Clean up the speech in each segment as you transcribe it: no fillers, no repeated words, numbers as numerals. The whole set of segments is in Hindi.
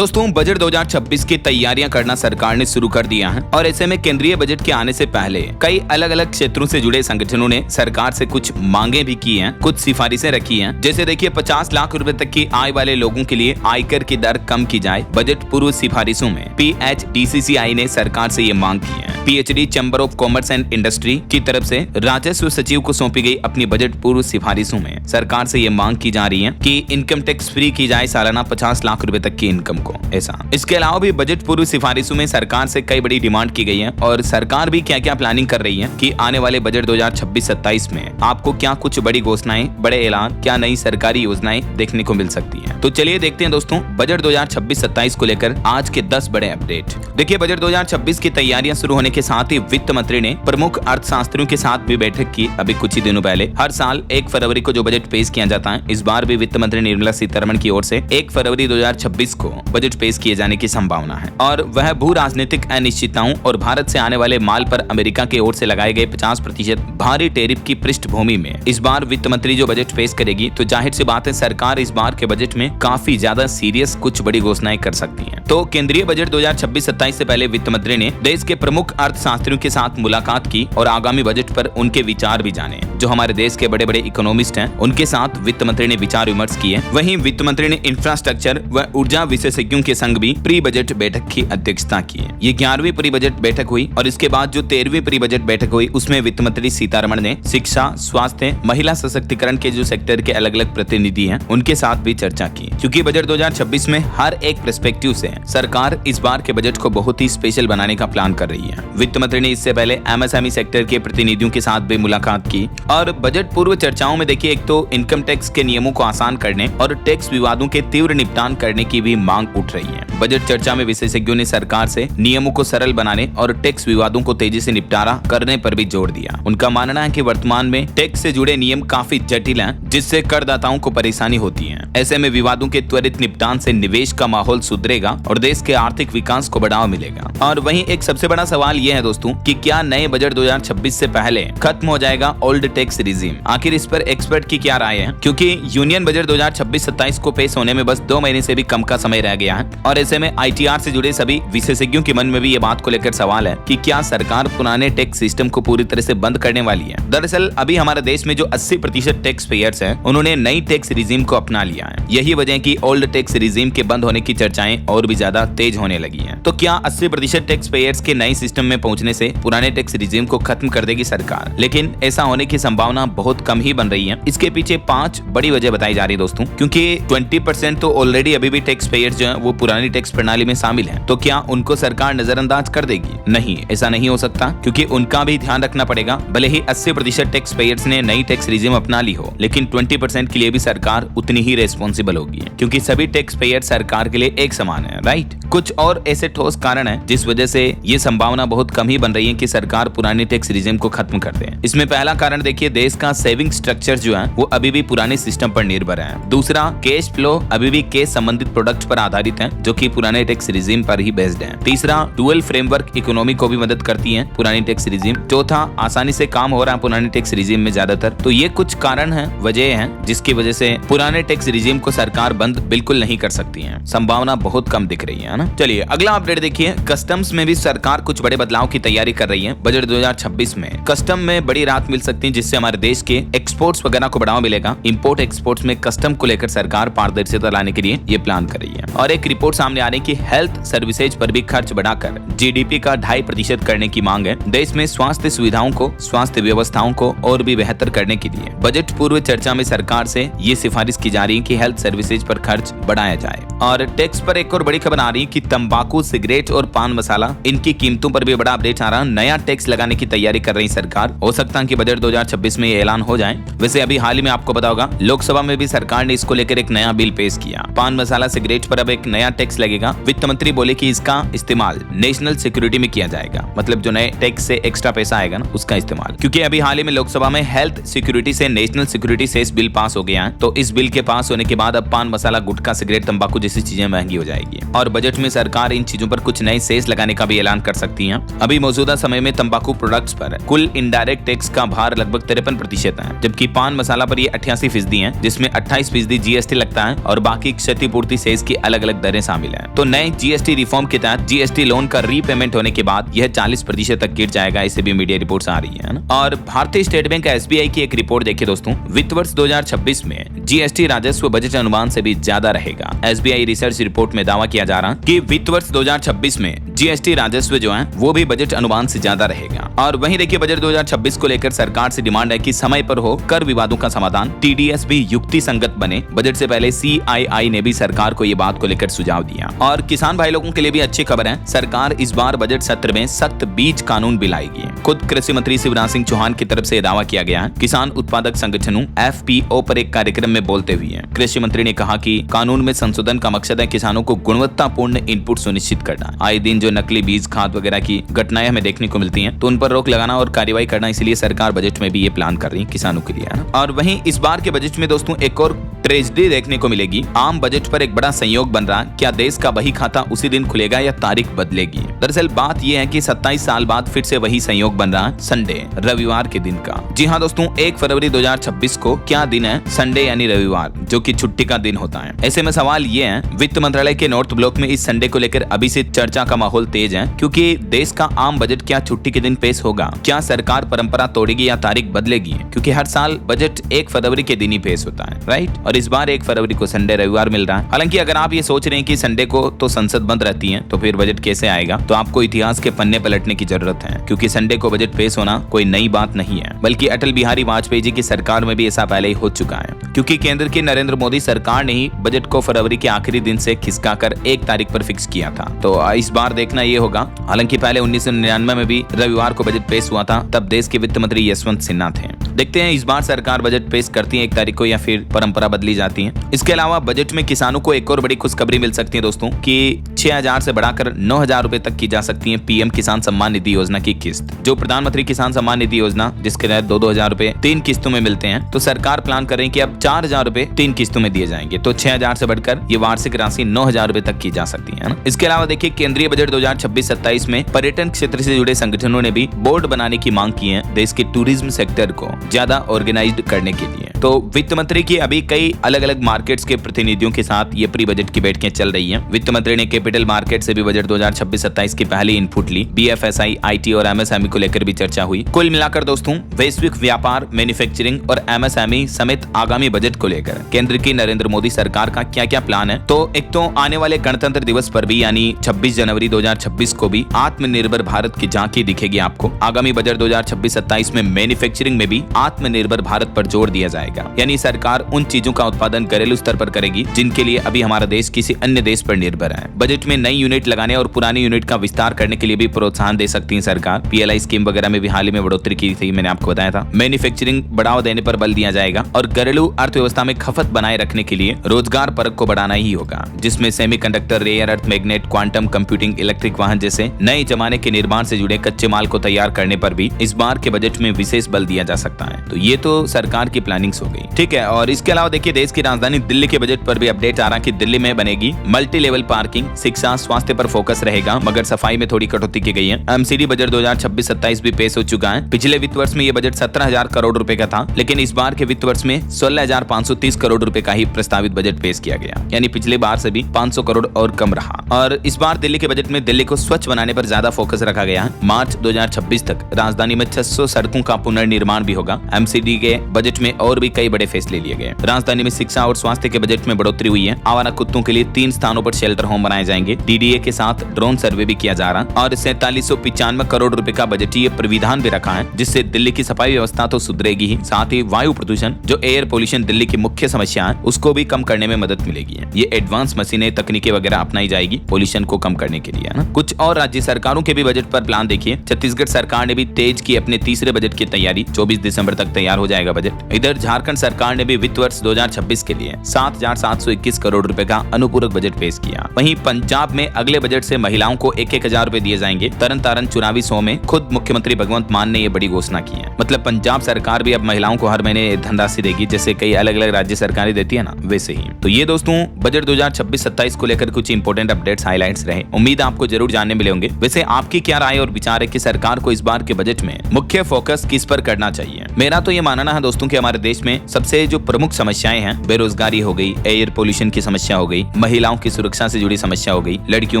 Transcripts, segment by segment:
दोस्तों बजट 2026 की तैयारियां करना सरकार ने शुरू कर दिया है और ऐसे में केंद्रीय बजट के आने से पहले कई अलग अलग क्षेत्रों से जुड़े संगठनों ने सरकार से कुछ मांगे भी की हैं, कुछ सिफारिशें रखी हैं। जैसे देखिए 50 लाख रुपए तक की आय वाले लोगों के लिए आयकर की दर कम की जाए। बजट पूर्व सिफारिशों में PHDCCI ने सरकार से ये मांग की है। PhD chamber of commerce and industry की तरफ से राजस्व सचिव को सौंपी गई अपनी बजट पूर्व सिफारिशों में सरकार से ये मांग की जा रही है कि इनकम टैक्स फ्री की जाए सालाना 50 लाख रुपए तक की इनकम को। ऐसा इसके अलावा भी बजट पूर्व सिफारिशों में सरकार से कई बड़ी डिमांड की गई है और सरकार भी क्या क्या प्लानिंग कर रही है कि आने वाले बजट 2026-27 में आपको क्या कुछ बड़ी घोषणाएं, बड़े ऐलान, क्या नई सरकारी योजनाएं देखने को मिल सकती हैं। तो चलिए देखते हैं दोस्तों बजट 2026-27 को लेकर आज के 10 बड़े अपडेट। देखिए बजट 2026 की तैयारियां शुरू होने के साथ ही वित्त मंत्री ने प्रमुख अर्थशास्त्रियों के साथ भी बैठक की अभी कुछ ही दिनों पहले। हर साल 1 फरवरी को जो बजट पेश किया जाता है, इस बार भी वित्त मंत्री निर्मला सीतारमण की ओर से 1 फरवरी 2026 को बजट पेश किए जाने की संभावना है और वह भू राजनीतिक अनिश्चितताओं और भारत से आने वाले माल पर अमेरिका की ओर से लगाए गए 50% भारी टैरिफ की पृष्ठभूमि में इस बार वित्त मंत्री जो बजट पेश करेगी तो जाहिर सी बात है सरकार इस बार के बजट में काफी ज्यादा सीरियस कुछ बड़ी घोषणाएं कर सकती है। तो केंद्रीय बजट 2026-27 से पहले वित्त मंत्री ने देश के प्रमुख अर्थशास्त्रियों के साथ मुलाकात की और आगामी बजट पर उनके विचार भी जाने। जो हमारे देश के बड़े बड़े इकोनॉमिस्ट हैं उनके साथ वित्त मंत्री ने विचार विमर्श किए। वहीं वित्त मंत्री ने इंफ्रास्ट्रक्चर व ऊर्जा विशेषज्ञों के संग भी प्री बजट बैठक की अध्यक्षता की। ये 11वीं प्री बजट बैठक हुई और इसके बाद जो 13वीं प्री बजट बैठक हुई उसमें वित्त मंत्री सीतारमण ने शिक्षा, स्वास्थ्य, महिला सशक्तिकरण के जो सेक्टर के अलग अलग प्रतिनिधि हैं उनके साथ भी चर्चा की। क्योंकि बजट 2026 में हर एक पर्सपेक्टिव से सरकार इस बार के बजट को बहुत ही स्पेशल बनाने का प्लान कर रही है। वित्त मंत्री ने इससे पहले MSME सेक्टर के प्रतिनिधियों के साथ भी मुलाकात की और बजट पूर्व चर्चाओं में देखिए एक तो इनकम टैक्स के नियमों को आसान करने और टैक्स विवादों के तीव्र निपटान करने की भी मांग उठ रही है। बजट चर्चा में विशेषज्ञों ने सरकार से नियमों को सरल बनाने और टैक्स विवादों को तेजी से निपटारा करने पर भी जोर दिया। उनका मानना है कि वर्तमान में टैक्स से जुड़े नियम काफी जटिल हैं, जिससे करदाताओं को परेशानी होती है। ऐसे में विवादों के त्वरित निपटान से निवेश का माहौल सुधरेगा और देश के आर्थिक विकास को बढ़ावा मिलेगा। और वहीं एक सबसे बड़ा सवाल यह है दोस्तों कि क्या नए बजट 2026 से पहले खत्म हो जाएगा ओल्ड टैक्स रिजीम। आखिर इस पर एक्सपर्ट की क्या राय है, क्योंकि यूनियन बजट 2026-27 को पेश होने में बस 2 महीने से भी कम का समय रह गया है और ऐसे में ITR से जुड़े सभी विशेषज्ञों के मन में भी ये बात को लेकर सवाल है कि क्या सरकार पुराने टैक्स सिस्टम को पूरी तरह से बंद करने वाली है। दरअसल अभी हमारे देश में जो 80% टैक्स पेयर्स हैं उन्होंने नई टैक्स रिजीम को अपना लिया है। यही वजह है कि ओल्ड टैक्स रिजीम के बंद होने की चर्चाएं और भी ज्यादा तेज होने लगी हैं। तो क्या 80% टैक्स पेयर्स के नए सिस्टम में पहुंचने से पुराने टैक्स रिजीम को खत्म कर देगी सरकार? लेकिन ऐसा होने की संभावना बहुत कम ही बन रही है। इसके पीछे 5 बड़ी वजह बताई जा रही है दोस्तों, क्योंकि 20% तो ऑलरेडी अभी भी टैक्स पेयर्स जो है वो पुरानी टैक्स प्रणाली में शामिल है। तो क्या उनको सरकार नजरअंदाज कर देगी? नहीं, ऐसा नहीं हो सकता, क्योंकि उनका भी ध्यान रखना पड़ेगा। भले ही 80% टैक्स पेयर्स ने नई टैक्स रिजीम अपना ली हो, लेकिन 20% के लिए भी सरकार उतनी ही रेस्पॉन्सिबल होगी, क्योंकि सभी टैक्स पेयर सरकार के लिए एक समान है, राइट। कुछ और ऐसे ठोस कारण है जिस वजह से ये संभावना बहुत कम ही बन रही है कि सरकार पुरानी टैक्स रिजीम को खत्म कर दे। इसमें पहला कारण देखिए देश का सेविंग स्ट्रक्चर जो है वो अभी भी पुराने सिस्टम पर निर्भर है। दूसरा, कैश फ्लो अभी भी कैश संबंधित प्रोडक्ट पर आधारित है जो कि पुराने टैक्स रिजीम पर ही बेस्ड है। तीसरा, डुअल फ्रेमवर्क इकोनॉमी को भी मदद करती है पुरानी टैक्स रिजीम। चौथा, आसानी से काम हो रहा है पुराने टैक्स रिजीम में ज्यादातर। तो ये कुछ कारण है, वजह है जिसकी वजह से पुराने टैक्स रिजीम को सरकार बंद बिल्कुल नहीं कर सकती है। संभावना बहुत कम दिख रही है ना। चलिए अगला अपडेट देखिए, कस्टम्स में भी सरकार कुछ बड़े बदलाव की तैयारी कर रही है। बजट 2026 में कस्टम में बड़ी राहत मिल सकती है, जिससे हमारे देश के एक्सपोर्ट्स वगैरह को बढ़ावा मिलेगा। इंपोर्ट एक्सपोर्ट्स में कस्टम को लेकर सरकार पारदर्शिता लाने के लिए ये प्लान कर रही है। और एक रिपोर्ट सामने आ रही है कि हेल्थ सर्विसेज पर भी खर्च बढ़ाकर GDP का 2.5% करने की मांग है। देश में स्वास्थ्य सुविधाओं को, स्वास्थ्य व्यवस्थाओं को और भी बेहतर करने के लिए बजट पूर्व चर्चा में सरकार से ये सिफारिश की जा रही है कि हेल्थ सर्विसेज पर खर्च बढ़ाया जाए। और टैक्स पर एक और बड़ी खबर आ रही है कि तंबाकू, सिगरेट और पान मसाला इनकी कीमतों पर भी बड़ा अपडेट आ रहा है। नया टैक्स लगाने की तैयारी कर रही सरकार। हो सकता है कि बजट 2026 में ये ऐलान हो जाए। वैसे अभी हाल ही में आपको पता होगा लोकसभा में भी सरकार ने इसको लेकर एक नया बिल पेश किया। पान मसाला, सिगरेट पर अब एक नया टैक्स लगेगा। वित्त मंत्री बोले कि इसका इस्तेमाल नेशनल सिक्योरिटी में किया जाएगा, मतलब जो नए टैक्स से एक्स्ट्रा पैसा आएगा ना उसका इस्तेमाल। क्योंकि अभी हाल ही में लोकसभा में हेल्थ सिक्योरिटी से national security cess bill pass हो गया है। तो इस बिल के पास होने के बाद अब पान मसाला, गुटखा, सिगरेट, तंबाकू जैसी चीजें महंगी हो जाएगी और बजट में सरकार इन चीजों पर कुछ नए सेस लगाने का भी ऐलान कर सकती है। अभी मौजूदा समय में तंबाकू प्रोडक्ट्स पर कुल इनडायरेक्ट टैक्स का भार लगभग 53% है, जबकि पान मसाला पर ये 88% है, जिसमें 28% GST लगता है और बाकी क्षतिपूर्ति सेस की अलग अलग दरें शामिल हैं। तो नए जीएसटी रिफॉर्म के तहत जीएसटी लोन का रीपेमेंट होने के बाद यह 40% तक गिर जाएगा, इसे भी मीडिया रिपोर्ट्स आ रही है ना। और भारतीय स्टेट बैंक एसबीआई की एक रिपोर्ट देखिए दोस्तों, वित्त वर्ष 2026 में जीएसटी राजस्व बजट अनुमान से भी ज्यादा रहेगा। एसबीआई रिसर्च रिपोर्ट में दावा किया जा रहा कि वित्त वर्ष 2026 में जीएसटी राजस्व जो है वो भी बजट अनुमान से ज्यादा रहेगा। और वहीं देखिए बजट 2026 को लेकर सरकार से डिमांड है कि समय पर हो कर विवादों का समाधान, टीडीएस भी युक्ति संगत बने। बजट से पहले सीआईआई ने भी सरकार को ये बात को लेकर सुझाव दिया। और किसान भाई लोगों के लिए भी अच्छी खबर है, सरकार इस बार बजट सत्र में सख्त बीज कानून भी लाएगी। खुद कृषि मंत्री शिवराज सिंह चौहान की तरफ से दावा किया गया है। किसान उत्पादक संगठनों एफपीओ पर एक कार्यक्रम में बोलते हुए कृषि मंत्री ने कहा कि कानून में संशोधन का मकसद है किसानों को गुणवत्तापूर्ण इनपुट सुनिश्चित करना। आए दिन जो नकली बीज, खाद वगैरह की घटनाएं हमें देखने को मिलती हैं, तो उन पर रोक लगाना और कार्रवाई करना, इसलिए सरकार बजट में भी ये प्लान कर रही है किसानों के लिए, है ना। और वहीं इस बार के बजट में दोस्तों एक और ट्रेजेडी देखने को मिलेगी। आम बजट पर एक बड़ा संयोग बन रहा, क्या देश का बही खाता उसी दिन खुलेगा या तारीख बदलेगी। दरअसल बात यह है कि 27 साल बाद फिर से वही संयोग बन रहा, संडे, रविवार के दिन का। जी हाँ दोस्तों, 1 फरवरी 2026 को क्या दिन है? संडे यानी रविवार, जो कि छुट्टी का दिन होता है। ऐसे में सवाल ये है, वित्त मंत्रालय के नॉर्थ ब्लॉक में इस संडे को लेकर अभी से चर्चा का माहौल तेज है, क्योंकि देश का आम बजट क्या छुट्टी के दिन पेश होगा? क्या सरकार परंपरा तोड़ेगी या तारीख बदलेगी? क्योंकि हर साल बजट 1 फरवरी के दिन ही पेश होता है, राइट। और इस बार 1 फरवरी को संडे रविवार मिल रहा है। हालांकि अगर आप ये सोच रहे हैं कि संडे को तो संसद बंद रहती है, तो फिर बजट कैसे आएगा, तो आपको इतिहास के पन्ने पलटने की जरूरत है, क्योंकि संडे को बजट पेश होना कोई नई बात नहीं है, बल्कि अटल बिहारी वाजपेयी जी की सरकार में भी ऐसा पहले ही हो चुका है। क्योंकि केंद्र की नरेंद्र मोदी सरकार ने ही बजट को फरवरी के आखिरी दिन से खिसकाकर 1 तारीख पर फिक्स किया था। तो इस बार देखना ये होगा। हालांकि पहले 1999 में भी रविवार को बजट पेश हुआ था, तब देश के वित्त मंत्री यशवंत सिन्हा थे। देखते हैं इस बार सरकार बजट पेश करती है 1 तारीख को या फिर परंपरा बदली जाती है। इसके अलावा बजट में किसानों को एक और बड़ी खुशखबरी मिल सकती है दोस्तों, कि 6000 से बढ़ाकर 9000 रुपए तक की जा सकती है पीएम किसान सम्मान निधि योजना की किस्त। जो प्रधानमंत्री किसान सम्मान निधि योजना, जिसके तहत 2-2 हजार रुपए 3 किस्तों में मिलते हैं, तो सरकार प्लान कर रही है कि अब 4000 रुपए 3 किस्तों में दिए जाएंगे। तो 6000 से बढ़कर ये वार्षिक राशि 9000 रुपए तक की जा सकती है ना। इसके अलावा देखिए केंद्रीय बजट 2026-27 में पर्यटन क्षेत्र से जुड़े संगठनों ने भी बोर्ड बनाने की मांग की है, देश के टूरिज्म सेक्टर को ज्यादा ऑर्गेनाइज्ड करने के लिए। तो वित्त मंत्री की अभी कई अलग अलग मार्केट्स के प्रतिनिधियों के साथ ये प्री बजट की बैठकें चल रही हैं। वित्त मंत्री ने कैपिटल मार्केट से भी बजट 2026-27 की पहली इनपुट ली। बीएफएसआई, आईटी और एमएसएमई को लेकर भी चर्चा हुई। कुल मिलाकर दोस्तों, वैश्विक व्यापार, मैन्युफैक्चरिंग और एमएसएमई समेत आगामी बजट को लेकर केंद्र की नरेंद्र मोदी सरकार का क्या क्या प्लान है। तो एक तो आने वाले गणतंत्र दिवस पर भी, यानी 26 जनवरी 2026 को भी आत्मनिर्भर भारत की झांकी दिखेगी आपको। आगामी बजट 2026-27 में मैन्युफैक्चरिंग में भी आत्मनिर्भर भारत पर जोर दिया जाएगा, यानी सरकार उन चीजों का उत्पादन घरेलू स्तर पर करेगी जिनके लिए अभी हमारा देश किसी अन्य देश पर निर्भर है। बजट में नई यूनिट लगाने और पुरानी यूनिट का विस्तार करने के लिए भी प्रोत्साहन दे सकती है सरकार। पीएलआई स्कीम वगैरह में भी हाल ही में बढ़ोतरी की थी, मैंने आपको बताया था। मैन्युफैक्चरिंग बढ़ावा देने पर बल दिया जाएगा और घरेलू अर्थव्यवस्था में खपत बनाए रखने के लिए रोजगार परक को बढ़ाना ही होगा, जिसमें semiconductor, rare earth magnet, quantum computing, electric वाहन जैसे नए जमाने के निर्माण से जुड़े कच्चे माल को तैयार करने पर भी इस बार के बजट में विशेष बल दिया जा सकता है। तो ये तो सरकार की प्लानिंग्स हो गई, ठीक है। और इसके अलावा देखिए देश की राजधानी दिल्ली के बजट पर भी अपडेट आ रहा कि दिल्ली में बनेगी मल्टी लेवल पार्किंग। शिक्षा, स्वास्थ्य पर फोकस रहेगा, मगर सफाई में थोड़ी कटौती की गई है। एमसीडी बजट 2026-27 भी पेश हो चुका है। पिछले वित्त वर्ष में ये बजट 17,000 करोड़ रुपए का था, लेकिन इस बार के वित्त वर्ष में 16,530 करोड़ रुपए का ही प्रस्तावित बजट पेश किया गया, यानी पिछले बार से भी 500 करोड़ और कम रहा। और इस बार दिल्ली के बजट में दिल्ली को स्वच्छ बनाने पर ज्यादा फोकस रखा गया है। मार्च 2026 तक राजधानी में 600 सड़कों का पुनर्निर्माण भी होगा। एमसीडी के बजट में और भी कई बड़े फैसले लिए गए। राजधानी में शिक्षा और स्वास्थ्य के बजट में बढ़ोतरी हुई है। आवारा कुत्तों के लिए 3 स्थानों पर शेल्टर होम बनाए जाएंगे। डीडीए के साथ ड्रोन सर्वे भी किया जा रहा और 4795 करोड़ रुपए का बजटीय प्राविधान भी रखा है, जिससे दिल्ली की सफाई व्यवस्था तो सुधरेगी ही, साथ ही वायु प्रदूषण, जो एयर पोल्यूशन दिल्ली की मुख्य समस्या है, उसको भी कम करने में मदद मिलेगी। ये एडवांस मशीनें, तकनीकें वगैरह अपनाई जाएगी पोल्यूशन को कम करने के लिए, है ना। कुछ और राज्य सरकारों के भी बजट पर प्लान देखिए। छत्तीसगढ़ सरकार ने भी तेज की अपने तीसरे बजट की तैयारी। 24 दिसंबर तक तैयार हो जाएगा बजट। इधर झारखंड सरकार ने भी वित्त वर्ष 2026 के लिए 7,721 करोड़ रुपए का अनुपूरक बजट पेश किया। वहीं पंजाब में अगले बजट से महिलाओं को 1,000 रुपए दिए जाएंगे। तरन तारन चुनावी शो में खुद मुख्यमंत्री भगवंत मान ने ये बड़ी घोषणा की है। मतलब पंजाब सरकार भी अब महिलाओं को हर महीने धनराशि देगी, जैसे कई अलग अलग राज्य सरकारें देती है ना, वैसे ही। तो ये दोस्तों बजट 2026-27 को लेकर कुछ इंपोर्टेंट अपडेट्स हाइलाइट्स रहे। उम्मीद आपको जरूर जानने मिले होंगे। वैसे आपकी क्या राय और विचार है कि सरकार को इस बार के बजट में मुख्य फोकस किस पर करना चाहिए? मेरा तो ये मानना है दोस्तों कि हमारे देश में सबसे जो प्रमुख समस्याएं हैं, बेरोजगारी हो गई, एयर पोल्यूशन की समस्या हो गई, महिलाओं की सुरक्षा से जुड़ी समस्या हो गई, लड़कियों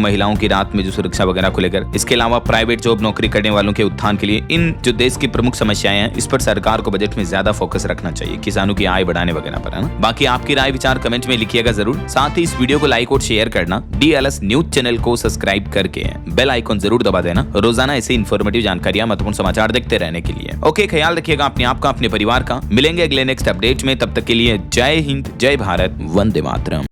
महिलाओं की रात में जो सुरक्षा वगैरह को लेकर, इसके अलावा प्राइवेट जॉब नौकरी करने वालों के उत्थान के लिए, इन जो देश की प्रमुख समस्याएं हैं इस पर सरकार को बजट में ज्यादा फोकस रखना चाहिए, किसानों की आय बढ़ाने वगैरह पर, है ना। बाकी आपकी राय विचार कमेंट में लिखिएगा जरूर। साथ ही इस वीडियो को लाइक और शेयर करना, DLS न्यूज चैनल को सब्सक्राइब करके बेल आइकन जरूर दबा देना, रोजाना ऐसे इन्फॉर्मेटिव जानकारियां, महत्वपूर्ण समाचार देखते रहने के लिए। ओके, ख्याल रखिएगा अपने आप का, अपने परिवार का। मिलेंगे अगले नेक्स्ट अपडेट में, तब तक के लिए जय हिंद, जय भारत, वंदे मातरम।